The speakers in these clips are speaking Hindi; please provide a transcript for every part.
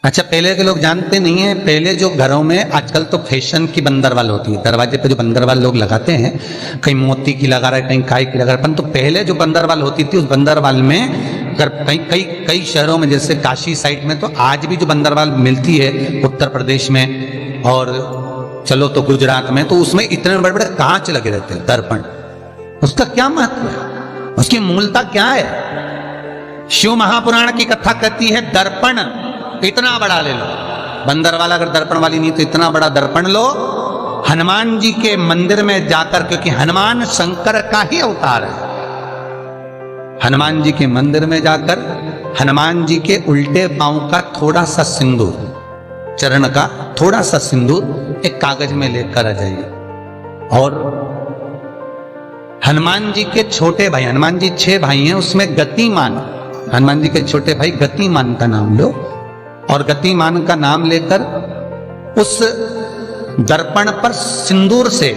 अच्छा, पहले के लोग जानते नहीं है, पहले जो घरों में आजकल तो फैशन की बंदरवाल होती है, दरवाजे पे जो बंदरवाल लोग लगाते हैं, कहीं मोती की लगा रहा है, कहीं काय की लगा रहा है, परंतु पहले जो बंदरवाल होती थी उस बंदरवाल में अगर कई कई कई शहरों में जैसे काशी साइड में तो आज भी जो बंदरवाल मिलती है उत्तर प्रदेश में और चलो तो गुजरात में, तो उसमें इतने बड़े बड़े कांच लगे रहते हैं, दर्पण। उसका क्या महत्व है, उसकी मूलता क्या है? शिव महापुराण की कथा कहती है दर्पण इतना बड़ा ले लो, बंदर वाला अगर दर्पण वाली नहीं तो इतना बड़ा दर्पण लो, हनुमान जी के मंदिर में जाकर, क्योंकि हनुमान शंकर का ही अवतार है, हनुमान जी के मंदिर में जाकर हनुमान जी के उल्टे पांव का थोड़ा सा सिंदूर, चरण का थोड़ा सा सिंदूर एक कागज में लेकर आ जाइए। और हनुमान जी के छोटे भाई, हनुमान जी 6 भाई हैं, उसमें गतिमान, हनुमान जी के छोटे भाई गतिमान का नाम लो और गतिमान का नाम लेकर उस दर्पण पर सिंदूर से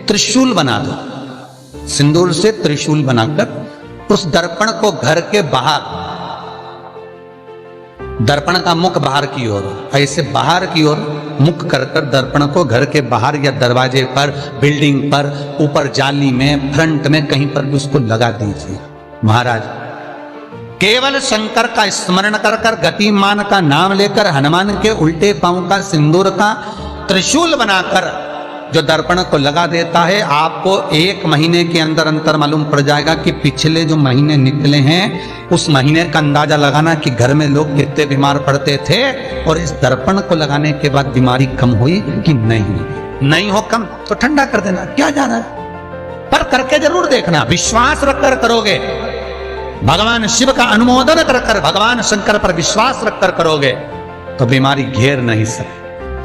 त्रिशूल बना दो, सिंदूर से त्रिशूल बनाकर उस दर्पण को घर के बाहर, दर्पण का मुख बाहर की ओर, ऐसे बाहर की ओर मुख कर कर दर्पण को घर के बाहर या दरवाजे पर, बिल्डिंग पर, ऊपर जाली में, फ्रंट में कहीं पर भी उसको लगा दीजिए। महाराज केवल शंकर का स्मरण कर कर, गतिमान का नाम लेकर, हनुमान के उल्टे पांव का सिंदूर का त्रिशूल बनाकर जो दर्पण को लगा देता है, आपको 1 महीने के अंदर अंतर मालूम पड़ जाएगा कि पिछले जो महीने निकले हैं उस महीने का अंदाजा लगाना कि घर में लोग कितने बीमार पड़ते थे और इस दर्पण को लगाने के बाद बीमारी कम हुई कि नहीं हो कम तो ठंडा कर देना, क्या जाना है, पर करके जरूर देखना, विश्वास रखकर करोगे, भगवान शिव का अनुमोदन कर कर, भगवान शंकर पर विश्वास रखकर करोगे तो बीमारी घेर नहीं सकती।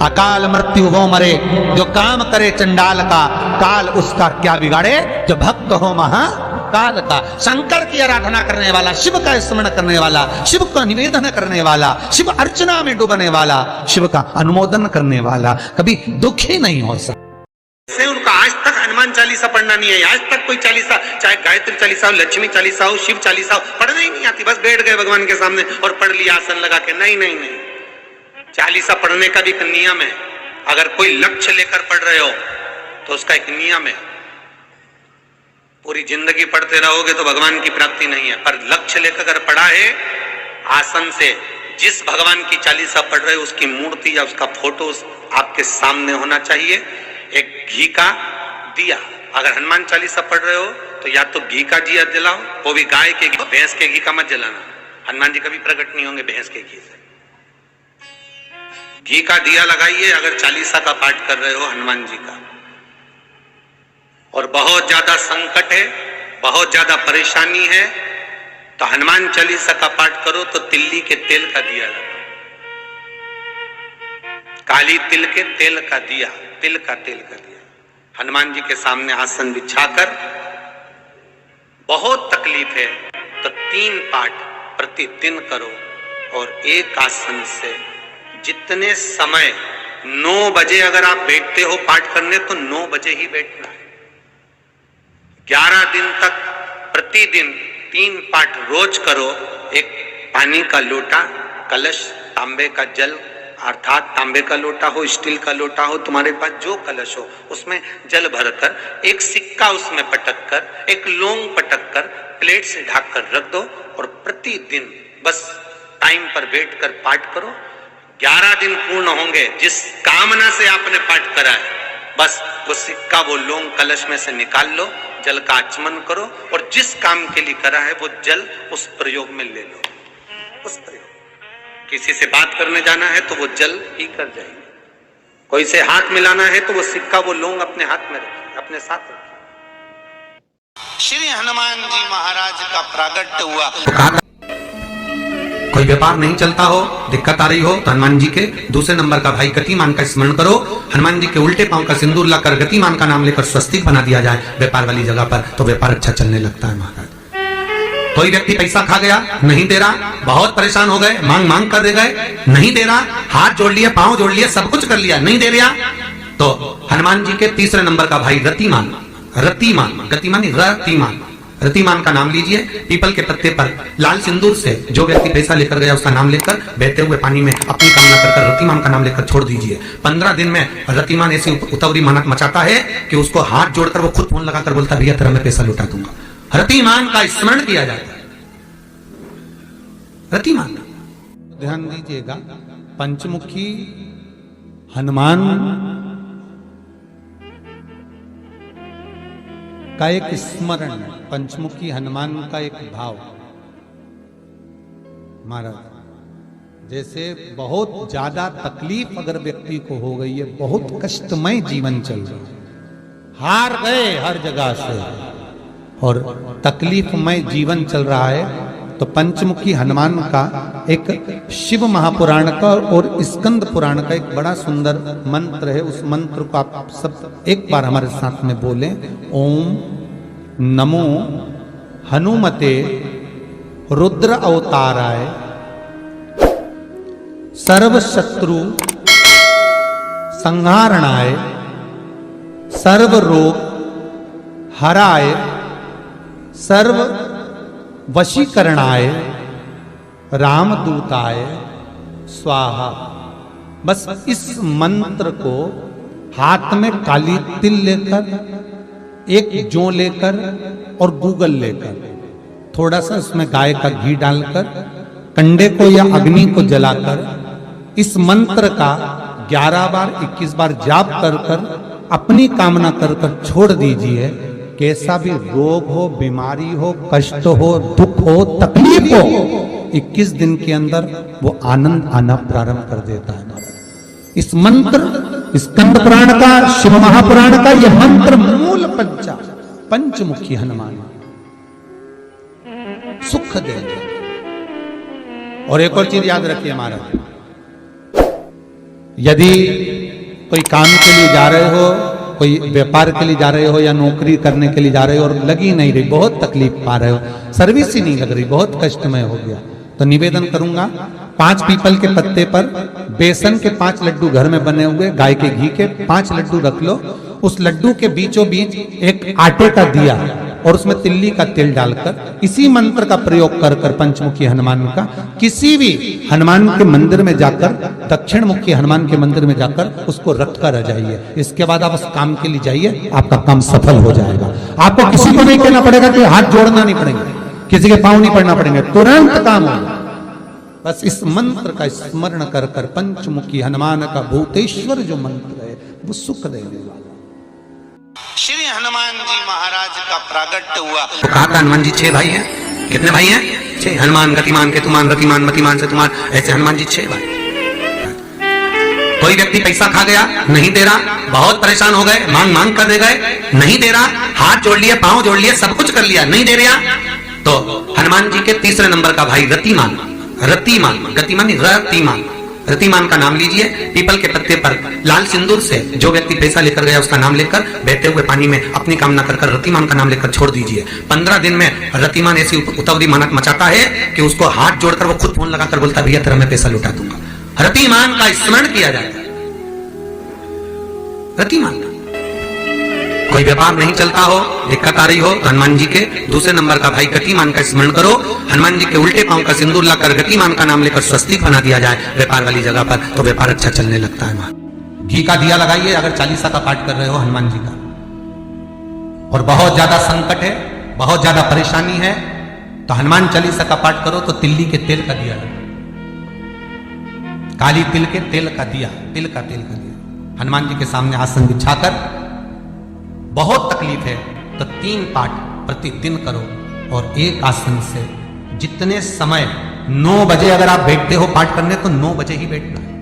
अकाल मृत्यु वो मरे जो काम करे चंडाल का, काल उसका क्या बिगाड़े जो भक्त हो महाकाल का। शंकर की आराधना करने वाला, शिव का स्मरण करने वाला, शिव का निवेदन करने वाला, शिव अर्चना में डूबने वाला, शिव का अनुमोदन करने वाला कभी दुखी नहीं हो सकता। उनका आज तक हनुमान चालीसा पढ़ना नहीं है, आज तक कोई चालीसा, चाहे गायत्री चालीसा हो, लक्ष्मी चालीसा हो, शिव चालीसा हो, पढ़ना ही नहीं आती, बस बैठ गए भगवान के सामने और पढ़ लिया आसन लगा के। नहीं नहीं नहीं, चालीसा पढ़ने का भी एक नियम है। अगर कोई लक्ष्य लेकर पढ़ रहे हो तो उसका एक नियम है। पूरी जिंदगी पढ़ते रहोगे तो भगवान की प्राप्ति नहीं है, पर लक्ष्य लेकर अगर पढ़ा है आसन से, जिस भगवान की चालीसा पढ़ रहे हो उसकी मूर्ति या उसका फोटो आपके सामने होना चाहिए। एक घी का दिया, अगर हनुमान चालीसा पढ़ रहे हो तो या तो घी का दिया जलाओ, वो भी गाय के घी, भैंस के घी का मत जलाना, हनुमान जी कभी प्रकट नहीं होंगे भैंस के घी से। घी का दिया लगाइए अगर चालीसा का पाठ कर रहे हो हनुमान जी का। और बहुत ज्यादा संकट है, बहुत ज्यादा परेशानी है तो हनुमान चालीसा का पाठ करो तो तिल्ली के तेल का दिया लगाओ, काली तिल के तेल का दिया, तिल का तेल का दिया हनुमान जी के सामने आसन बिछाकर। बहुत तकलीफ है तो 3 पाठ प्रतिदिन करो और एक आसन से जितने समय, 9 बजे अगर आप बैठते हो पाठ करने तो 9 बजे ही बैठना है। 11 दिन तक प्रतिदिन 3 पाठ रोज करो। एक पानी का लोटा, कलश, तांबे का जल, अर्थात तांबे का लोटा हो, स्टील का लोटा हो, तुम्हारे पास जो कलश हो उसमें जल भरकर, एक सिक्का उसमें पटक कर, एक लौंग पटक कर प्लेट से ढक कर रख दो और प्रतिदिन बस टाइम पर बैठकर पाठ करो। 11 दिन पूर्ण होंगे, जिस कामना से आपने पाठ करा है बस वो सिक्का, वो लौंग कलश में से निकाल लो, जल का आचमन करो और जिस काम के लिए करा है वो जल उस प्रयोग में ले लो। उस प्रयोग, किसी से बात करने जाना है तो वो जल पी कर जाएंगे, कोई से हाथ मिलाना है तो वो सिक्का, वो लौंग अपने हाथ में रखिए, अपने साथ रखिए। श्री हनुमान जी महाराज का प्रागट्य हुआ। कोई व्यापार नहीं चलता हो, दिक्कत आ रही हो तो हनुमान जी के दूसरे नंबर का भाई गतिमान का स्मरण करो, हनुमान जी के उल्टे पांव का सिंदूर लाकर गतिमान का नाम लेकर स्वस्तिक बना दिया जाए व्यापार वाली जगह पर, तो व्यापार अच्छा चलने लगता है। महाराज कोई व्यक्ति पैसा खा गया, नहीं दे रहा, बहुत परेशान हो गए, मांग मांग कर दे गए, नहीं दे रहा, हाथ जोड़ लिए, पांव जोड़ लिए, सब कुछ कर लिया, नहीं दे रहा, तो हनुमान जी के तीसरे नंबर का भाई रतिमान, रतिमान, गतिमान रतिमान, रतिमान का नाम लीजिए, पीपल के पत्ते पर लाल सिंदूर से जो व्यक्ति पैसा लेकर गया उसका नाम लेकर बहते हुए पानी में अपनी कामना कर रतिमान का नाम लेकर छोड़ दीजिए। 15 दिन में रतिमान ऐसी उतावली मचाता है कि उसको हाथ जोड़कर वो खुद फोन लगाकर बोलता भैया तेरा मैं पैसा लौटा दूंगा। रतिमान का स्मरण किया जाता है। रतिमान, ध्यान दीजिएगा, पंचमुखी हनुमान का एक स्मरण, पंचमुखी हनुमान का एक भाव। महाराज जैसे बहुत ज्यादा तकलीफ अगर व्यक्ति को हो गई है, बहुत कष्टमय जीवन चल रहा है, हार गए हर जगह से और तकलीफमय जीवन चल रहा है, तो पंचमुखी हनुमान का एक शिव महापुराण का और स्कंद पुराण का एक बड़ा सुंदर मंत्र है। उस मंत्र को आप सब एक बार हमारे साथ में बोलें। ओम नमो हनुमते रुद्र अवताराय सर्व शत्रु संहारणाय सर्व रोग हराय सर्व वशीकरणाय रामदूताय स्वाहा। बस इस मंत्र को हाथ में काली तिल लेकर, एक जौ लेकर और गूगल लेकर, थोड़ा सा उसमें गाय का घी डालकर, कंडे को या अग्नि को जलाकर इस मंत्र का 11 बार 21 बार जाप कर कर अपनी कामना कर कर छोड़ दीजिए। कैसा भी रोग हो, बीमारी हो, कष्ट हो, दुख हो, तकलीफ हो, 21 दिन के अंदर वो आनंद आना प्रारंभ कर देता है। इस मंत्र, स्कंद पुराण का, शिव महापुराण का यह मंत्र मूल पंचमुखी हनुमान सुख देंगे। और एक और चीज याद रखिए महाराज, यदि कोई काम के लिए जा रहे हो, कोई व्यापार के लिए जा रहे हो या नौकरी करने के लिए जा रहे हो और लगी नहीं रही, बहुत तकलीफ पा रहे हो, सर्विस ही नहीं लग रही, बहुत कष्टमय हो गया, तो निवेदन करूंगा 5 पीपल के पत्ते पर बेसन के 5 लड्डू घर में बने हुए, गाय के घी के 5 लड्डू रख लो। उस लड्डू के बीचों बीच एक आटे का दिया और उसमें तिल्ली का तेल डालकर इसी मंत्र का प्रयोग कर कर पंचमुखी हनुमान का किसी भी हनुमान के मंदिर में जाकर, दक्षिण मुखी हनुमान के मंदिर में जाकर उसको रख कर आ जाइए। इसके बाद आप उस काम के लिए जाइए, आपका काम सफल हो जाएगा। आपको किसी को नहीं कहना पड़ेगा कि हाथ जोड़ना नहीं पड़ेगा, किसी के पांव नहीं पड़ना पड़ेंगे, तुरंत काम होगा। बस इस मंत्र का स्मरण कर कर पंचमुखी हनुमान का भूतेश्वर जो मंत्र है वो सुख देने वाला। श्री हनुमान जी महाराज का प्रागट्य हुआ तो कहा था हनुमान जी 6 भाई हैं। कितने भाई हैं? 6। हनुमान, गतिमान, केतुमान, रतिमान, मतिमान, सेतुमान, ऐसे हनुमान जी 6 भाई। कोई व्यक्ति पैसा खा गया, नहीं दे रहा, बहुत परेशान हो गए, मांग मांग कर दे गए, नहीं दे रहा, हाथ जोड़ लिए, पांव जोड़ लिए, सब कुछ कर लिया, नहीं दे रहा, तो हनुमान जी के तीसरे नंबर का भाई रतिमान, रतिमान, गतिमान नहीं, रतिमान, रतिमान का नाम लीजिए, पीपल के पत्ते पर लाल सिंदूर से जो व्यक्ति पैसा लेकर गया उसका नाम लेकर बहते हुए पानी में अपनी कामना कर कर रतिमान का नाम लेकर छोड़ दीजिए। 15 दिन में रतिमान ऐसी उतावली मचाता है कि उसको हाथ जोड़कर वो खुद फोन लगाकर बोलता भैया तेरा मैं पैसा लौटा दूंगा। रतिमान का स्मरण किया जाता है। रतिमान कोई व्यापार नहीं चलता हो, दिक्कत आ रही हो, तो हनुमान जी के दूसरे नंबर का भाई गतिमान का स्मरण करो। हनुमान जी के उल्टे पांव का सिंदूर लाकर गतिमान का नाम लेकर स्वस्तिक बना दिया जाए व्यापार वाली जगह पर, तो व्यापार अच्छा चलने लगता है। घी का दिया लगाइए अगर 40 का पाठ कर रहे हो हनुमान जी का, और बहुत ज्यादा संकट है, बहुत ज्यादा परेशानी है, तो हनुमान 40 का पाठ करो तो तिल्ली के तेल का दिया, काली तिल के तेल का दिया, तिल का तेल का दिया हनुमान जी के सामने आसन बिछाकर, बहुत तकलीफ है तो 3 पाठ प्रतिदिन करो और एक आसन से जितने समय 9 बजे अगर आप बैठते हो पाठ करने तो 9 बजे ही बैठना है।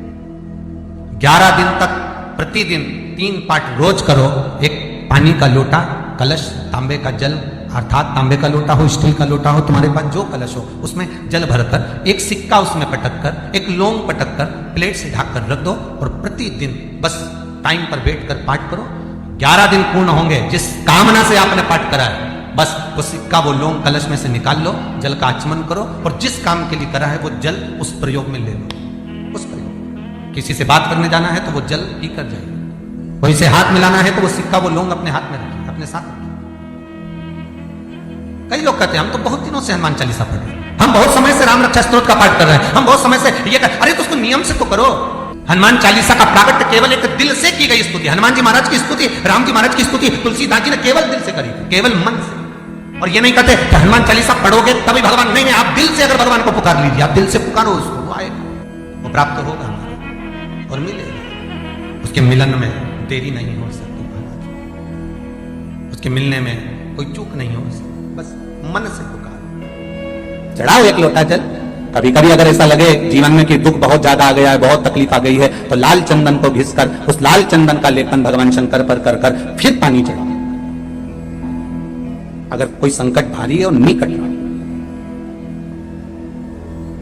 11 दिन तक प्रतिदिन 3 पाठ रोज करो। एक पानी का लोटा, कलश, तांबे का जल अर्थात तांबे का लोटा हो, स्टील का लोटा हो, तुम्हारे पास जो कलश हो उसमें जल भरकर एक सिक्का उसमें पटक कर, एक लौंग पटक कर प्लेट से ढक कर रख दो और प्रतिदिन बस टाइम पर बैठ कर पाठ करो। 11 दिन पूर्ण होंगे, जिस कामना से आपने पाठ करा है बस वो सिक्का, वो लौंग कलश में से निकाल लो, जल का आचमन करो और जिस काम के लिए करा है वो जल उस प्रयोग में ले लो। उस प्रयोग, किसी से बात करने जाना है तो वो जल पी कर जाइए, कोई से हाथ मिलाना है तो वो सिक्का, वो लौंग अपने हाथ में रखिए, अपने साथ रखिए। कई लोग कहते हैं हम तो बहुत दिनों से हनुमान चालीसा पढ़ रहे हैं, हम बहुत समय से राम रक्षा स्तोत्र का पाठ कर रहे हैं, हम बहुत समय से ये कर, अरे तो उसको नियम से तो करो। हनुमान चालीसा का प्राकट्य केवल एक दिल से की गई स्तुति, हनुमान जी महाराज की स्तुति, राम जी महाराज की स्तुति तुलसीदास जी ने केवल दिल से करी, केवल मन से। और ये नहीं कहते कि हनुमान चालीसा पढ़ोगे तभी भगवान, नहीं नहीं, आप दिल से अगर भगवान को पुकार लीजिए, आप दिल से पुकारो उसको, वो आएगा, वो प्राप्त होगा और मिलेगा। उसके मिलन में देरी नहीं हो सकती महाराज, उसके मिलने में कोई चूक नहीं हो सकती, बस मन से पुकार। चढ़ाओ एक लोटा जल। कभी कभी अगर ऐसा लगे जीवन में कि दुख बहुत ज्यादा आ गया है, बहुत तकलीफ आ गई है, तो लाल चंदन को घिसकर उस लाल चंदन का लेपन भगवान शंकर पर कर कर फिर पानी चढ़ाओ। अगर कोई संकट भारी है और निकट रहा,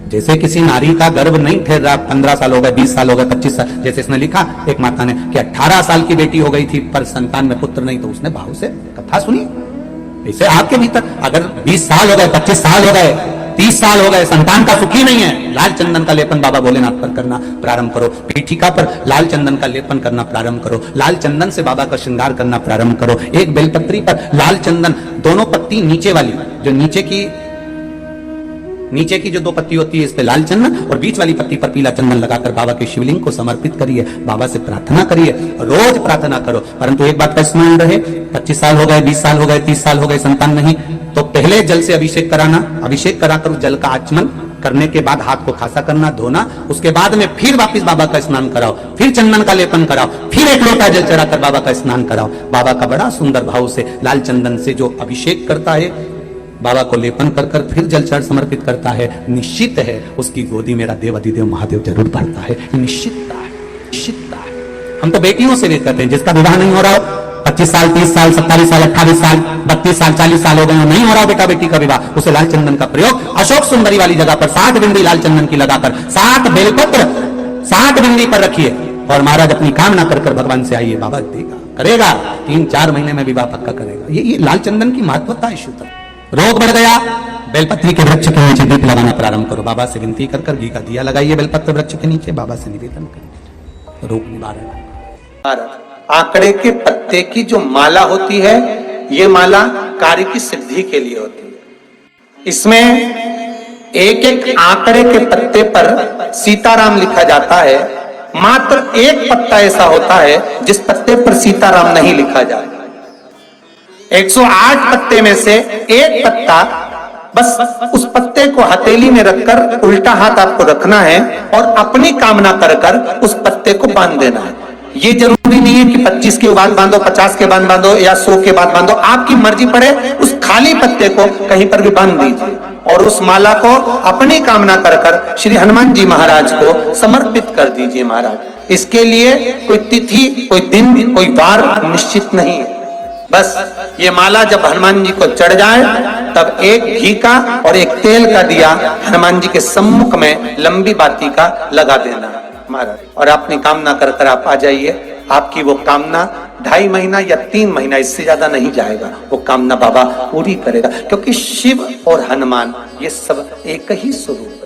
जैसे किसी नारी का गर्भ नहीं ठहर रहा, 15 साल हो गए, 20 साल हो गए, 25 साल, जैसे इसने लिखा एक माता ने कि 18 साल की बेटी हो गई थी पर संतान में पुत्र नहीं, तो उसने भाव से कथा सुनी। ऐसे आपके भीतर अगर 20 साल हो गए, 25 साल हो गए, 30 साल हो गए, संतान का सुखी नहीं है, लाल चंदन का लेपन बाबा भोलेनाथ पर करना प्रारंभ करो, पीठिका पर लाल चंदन का लेपन करना प्रारंभ करो, लाल चंदन से बाबा का श्रृंगार करना प्रारंभ करो। एक बेलपत्री पर लाल चंदन, दोनों पत्ती नीचे वाली, जो नीचे की जो 2 पत्ती होती है इस पे लाल चंदन, और बीच वाली पत्ती पर पीला चंदन लगाकर बाबा के शिवलिंग को समर्पित करिए, बाबा से प्रार्थना करिए, रोज प्रार्थना करो। परंतु एक बात का स्मरण रहे, 25 साल हो गए, 20 साल हो गए, 30 साल हो गए, संतान नहीं, तो पहले जल से अभिषेक कराना, अभिषेक कराकर उस जल का आचमन करने के बाद हाथ को खासा करना, धोना, उसके बाद में फिर वापस बाबा का स्नान कराओ, फिर चंदन का लेपन कराओ, फिर एक लोटा जल चढ़ाकर बाबा का स्नान कराओ। बाबा का बड़ा सुंदर भाव से लाल चंदन से जो अभिषेक करता है, बाबा को लेपन कर कर फिर जल चढ़ समर्पित करता है, निश्चित है उसकी गोदी मेरा देव अधिदेव महादेव जरूर भरता है। निश्चितता है, निश्चितता है। हम तो बेटियों से भी कहते हैं, जिसका विवाह नहीं हो रहा हो, 25 साल, 30 साल, 27 साल, 28 साल, 32 साल, 40 साल हो गए, नहीं हो रहा बेटा बेटी का विवाह, उसे लाल चंदन का प्रयोग अशोक सुंदरी वाली जगह पर 7 बिंदी लाल चंदन की लगाकर 7 बेलपत्र 7 बिंदी पर रखिए और महाराज अपनी कामना कर कर भगवान से आइए, बाबा देगा, करेगा, 3-4 महीने में विवाह पक्का करेगा। ये लाल चंदन की महत्वता है। शुद्ध रोग बढ़ गया, बेलपत्री के वृक्ष के नीचे दीप लगाना प्रारंभ करो, बाबा से विनती कर कर घी का दिया लगाइए बेलपत्र वृक्ष के नीचे, बाबा से निवेदन करिए, रोग निवारण। आंकड़े के पत्ते की जो माला होती है, ये माला कार्य की सिद्धि के लिए होती है। इसमें एक एक आंकड़े के पत्ते पर सीताराम लिखा जाता है, मात्र एक पत्ता ऐसा होता है जिस पत्ते पर सीताराम नहीं लिखा जाता। 108 पत्ते में से एक पत्ता, बस उस पत्ते को हथेली में रखकर उल्टा हाथ आपको रखना है और अपनी कामना कर कर उस पत्ते को बांध देना है। ये जरूरी नहीं है कि 25 के बाद बांधो, 50 के बाद बांधो या 100 के बाद बांधो, आपकी मर्जी पड़े, उस खाली पत्ते को कहीं पर भी बांध दीजिए और उस माला को अपनी कामना कर कर श्री हनुमान जी महाराज को समर्पित कर दीजिए। महाराज, इसके लिए कोई तिथि, कोई दिन, कोई वार निश्चित नहीं है। बस ये माला जब हनुमान जी को चढ़ जाए तब एक घी का और एक तेल का दिया हनुमान जी के सम्मुख में लंबी बाती का लगा देना महाराज, और अपनी कामना कर कर आप आ जाइए। आपकी वो कामना 2.5 महीना या 3 महीना, इससे ज्यादा नहीं जाएगा, वो कामना बाबा पूरी करेगा, क्योंकि शिव और हनुमान ये सब एक ही स्वरूप